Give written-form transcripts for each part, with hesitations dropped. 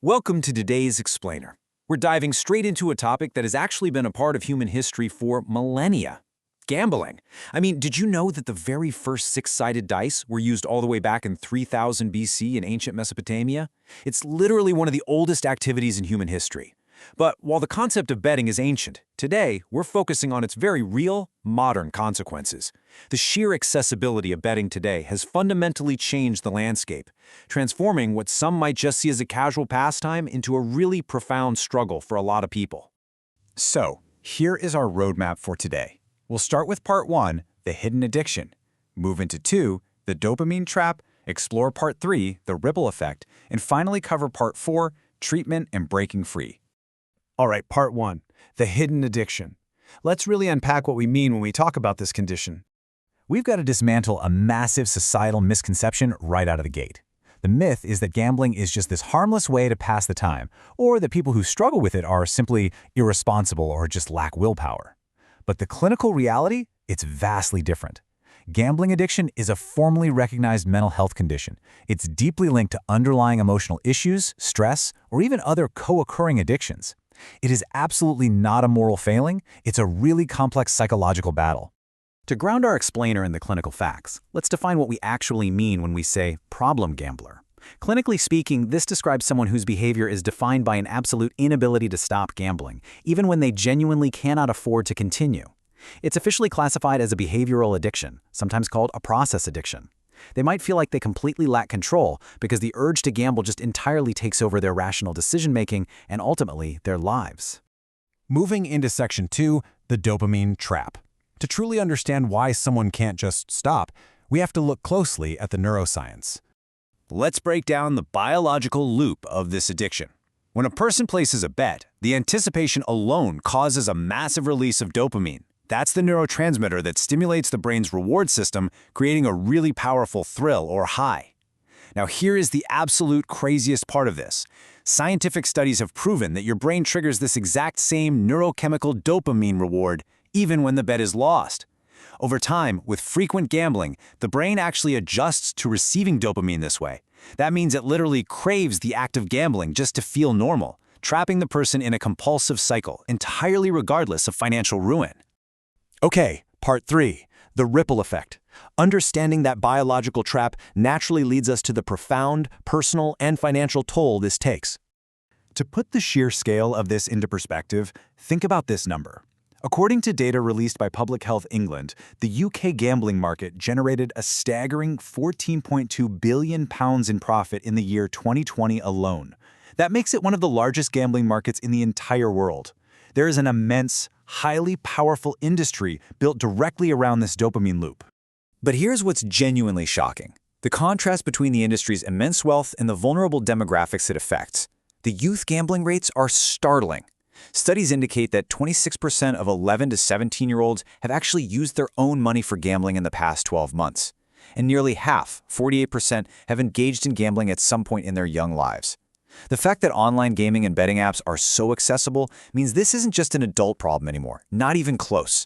Welcome to today's Explainer. We're diving straight into a topic that has actually been a part of human history for millennia. Gambling. Did you know that the very first six-sided dice were used all the way back in 3000 BC in ancient Mesopotamia? It's literally one of the oldest activities in human history. But while the concept of betting is ancient, today we're focusing on its very real, modern consequences. The sheer accessibility of betting today has fundamentally changed the landscape, transforming what some might just see as a casual pastime into a really profound struggle for a lot of people. So, here is our roadmap for today. We'll start with Part 1, the hidden addiction, move into 2, the dopamine trap, explore Part 3, the ripple effect, and finally cover Part 4, treatment and breaking free. All right, Part 1, the hidden addiction. Let's really unpack what we mean when we talk about this condition. We've got to dismantle a massive societal misconception right out of the gate. The myth is that gambling is just this harmless way to pass the time, or that people who struggle with it are simply irresponsible or just lack willpower. But the clinical reality, it's vastly different. Gambling addiction is a formally recognized mental health condition. It's deeply linked to underlying emotional issues, stress, or even other co-occurring addictions. It is absolutely not a moral failing, it's a really complex psychological battle. To ground our explainer in the clinical facts, let's define what we actually mean when we say problem gambler. Clinically speaking, this describes someone whose behavior is defined by an absolute inability to stop gambling, even when they genuinely cannot afford to continue. It's officially classified as a behavioral addiction, sometimes called a process addiction. They might feel like they completely lack control because the urge to gamble just entirely takes over their rational decision-making and ultimately their lives. Moving into Section 2, the dopamine trap. To truly understand why someone can't just stop, we have to look closely at the neuroscience. Let's break down the biological loop of this addiction. When a person places a bet, the anticipation alone causes a massive release of dopamine. That's the neurotransmitter that stimulates the brain's reward system, creating a really powerful thrill or high. Now here is the absolute craziest part of this. Scientific studies have proven that your brain triggers this exact same neurochemical dopamine reward even when the bet is lost. Over time, with frequent gambling, the brain actually adjusts to receiving dopamine this way. That means it literally craves the act of gambling just to feel normal, trapping the person in a compulsive cycle, entirely regardless of financial ruin. Okay, Part 3, the ripple effect. Understanding that biological trap naturally leads us to the profound, personal, and financial toll this takes. To put the sheer scale of this into perspective, think about this number. According to data released by Public Health England, the UK gambling market generated a staggering £14.2 billion in profit in the year 2020 alone. That makes it one of the largest gambling markets in the entire world. There is an immense, highly powerful industry built directly around this dopamine loop. But here's what's genuinely shocking: the contrast between the industry's immense wealth and the vulnerable demographics it affects. The youth gambling rates are startling. Studies indicate that 26% of 11 to 17-year-olds have actually used their own money for gambling in the past 12 months. And nearly half, 48%, have engaged in gambling at some point in their young lives. The fact that online gaming and betting apps are so accessible means this isn't just an adult problem anymore, not even close.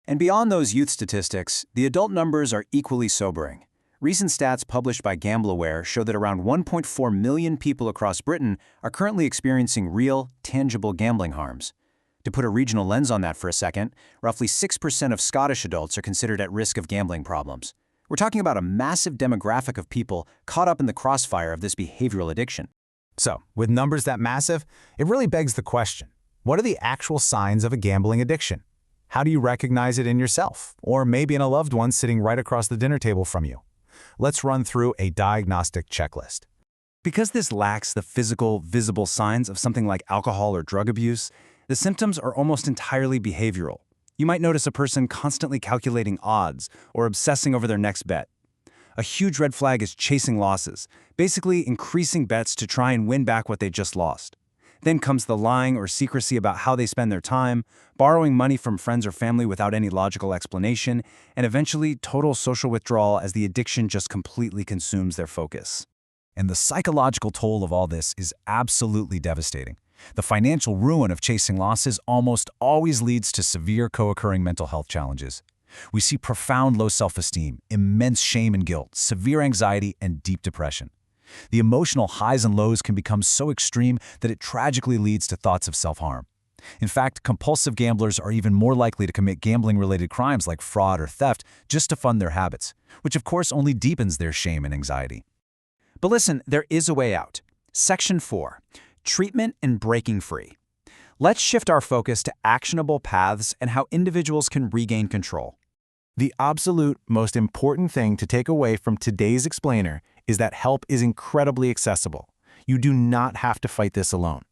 And beyond those youth statistics, the adult numbers are equally sobering. Recent stats published by GambleAware show that around 1.4 million people across Britain are currently experiencing real, tangible gambling harms. To put a regional lens on that for a second, roughly 6% of Scottish adults are considered at risk of gambling problems. We're talking about a massive demographic of people caught up in the crossfire of this behavioral addiction. So, with numbers that massive, it really begs the question, what are the actual signs of a gambling addiction? How do you recognize it in yourself, or maybe in a loved one sitting right across the dinner table from you? Let's run through a diagnostic checklist. Because this lacks the physical, visible signs of something like alcohol or drug abuse, the symptoms are almost entirely behavioral. You might notice a person constantly calculating odds or obsessing over their next bet. A huge red flag is chasing losses, basically increasing bets to try and win back what they just lost. Then comes the lying or secrecy about how they spend their time, borrowing money from friends or family without any logical explanation, and eventually total social withdrawal as the addiction just completely consumes their focus. And the psychological toll of all this is absolutely devastating. The financial ruin of chasing losses almost always leads to severe co-occurring mental health challenges. We see profound low self-esteem, immense shame and guilt, severe anxiety, and deep depression. The emotional highs and lows can become so extreme that it tragically leads to thoughts of self-harm. In fact, compulsive gamblers are even more likely to commit gambling-related crimes like fraud or theft just to fund their habits, which of course only deepens their shame and anxiety. But listen, there is a way out. Section 4. Treatment and breaking free. Let's shift our focus to actionable paths and how individuals can regain control. The absolute most important thing to take away from today's explainer is that help is incredibly accessible. You do not have to fight this alone.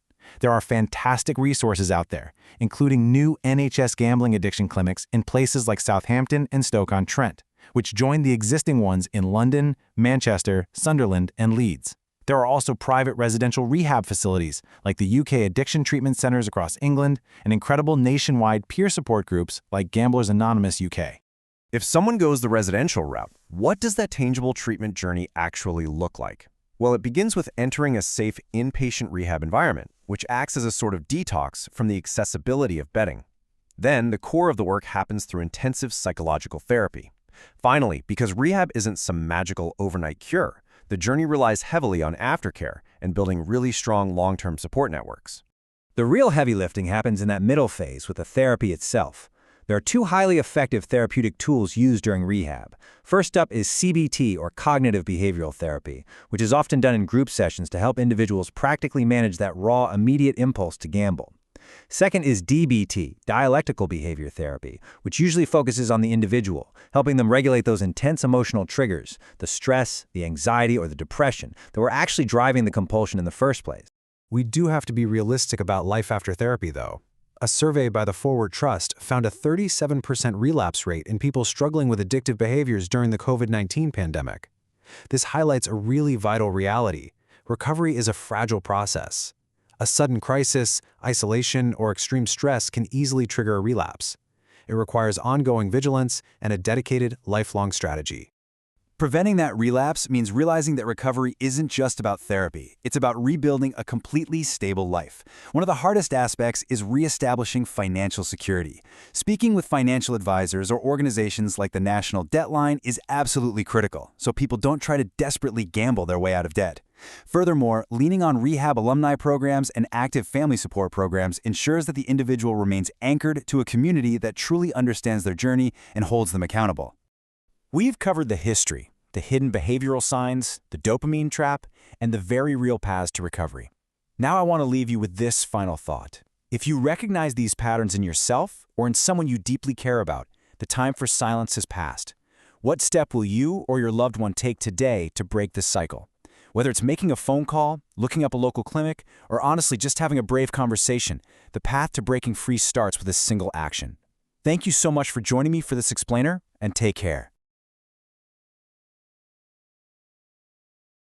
There are fantastic resources out there, including new NHS gambling addiction clinics in places like Southampton and Stoke-on-Trent, which join the existing ones in London, Manchester, Sunderland, and Leeds. There are also private residential rehab facilities like the UK addiction treatment centers across England and incredible nationwide peer support groups like Gamblers Anonymous UK. If someone goes the residential route, what does that tangible treatment journey actually look like? Well, it begins with entering a safe inpatient rehab environment, which acts as a sort of detox from the accessibility of betting. Then, the core of the work happens through intensive psychological therapy. Finally, because rehab isn't some magical overnight cure, the journey relies heavily on aftercare and building really strong long-term support networks. The real heavy lifting happens in that middle phase with the therapy itself. There are two highly effective therapeutic tools used during rehab. First up is CBT, or cognitive behavioral therapy, which is often done in group sessions to help individuals practically manage that raw, immediate impulse to gamble. Second is DBT, dialectical behavior therapy, which usually focuses on the individual, helping them regulate those intense emotional triggers, the stress, the anxiety, or the depression that were actually driving the compulsion in the first place. We do have to be realistic about life after therapy, though. A survey by the Forward Trust found a 37% relapse rate in people struggling with addictive behaviors during the COVID-19 pandemic. This highlights a really vital reality. Recovery is a fragile process. A sudden crisis, isolation, or extreme stress can easily trigger a relapse. It requires ongoing vigilance and a dedicated, lifelong strategy. Preventing that relapse means realizing that recovery isn't just about therapy. It's about rebuilding a completely stable life. One of the hardest aspects is reestablishing financial security. Speaking with financial advisors or organizations like the National Debt Line is absolutely critical, so people don't try to desperately gamble their way out of debt. Furthermore, leaning on rehab alumni programs and active family support programs ensures that the individual remains anchored to a community that truly understands their journey and holds them accountable. We've covered the history, the hidden behavioral signs, the dopamine trap, and the very real paths to recovery. Now I want to leave you with this final thought. If you recognize these patterns in yourself or in someone you deeply care about, the time for silence has passed. What step will you or your loved one take today to break this cycle? Whether it's making a phone call, looking up a local clinic, or honestly just having a brave conversation, the path to breaking free starts with a single action. Thank you so much for joining me for this explainer, and take care.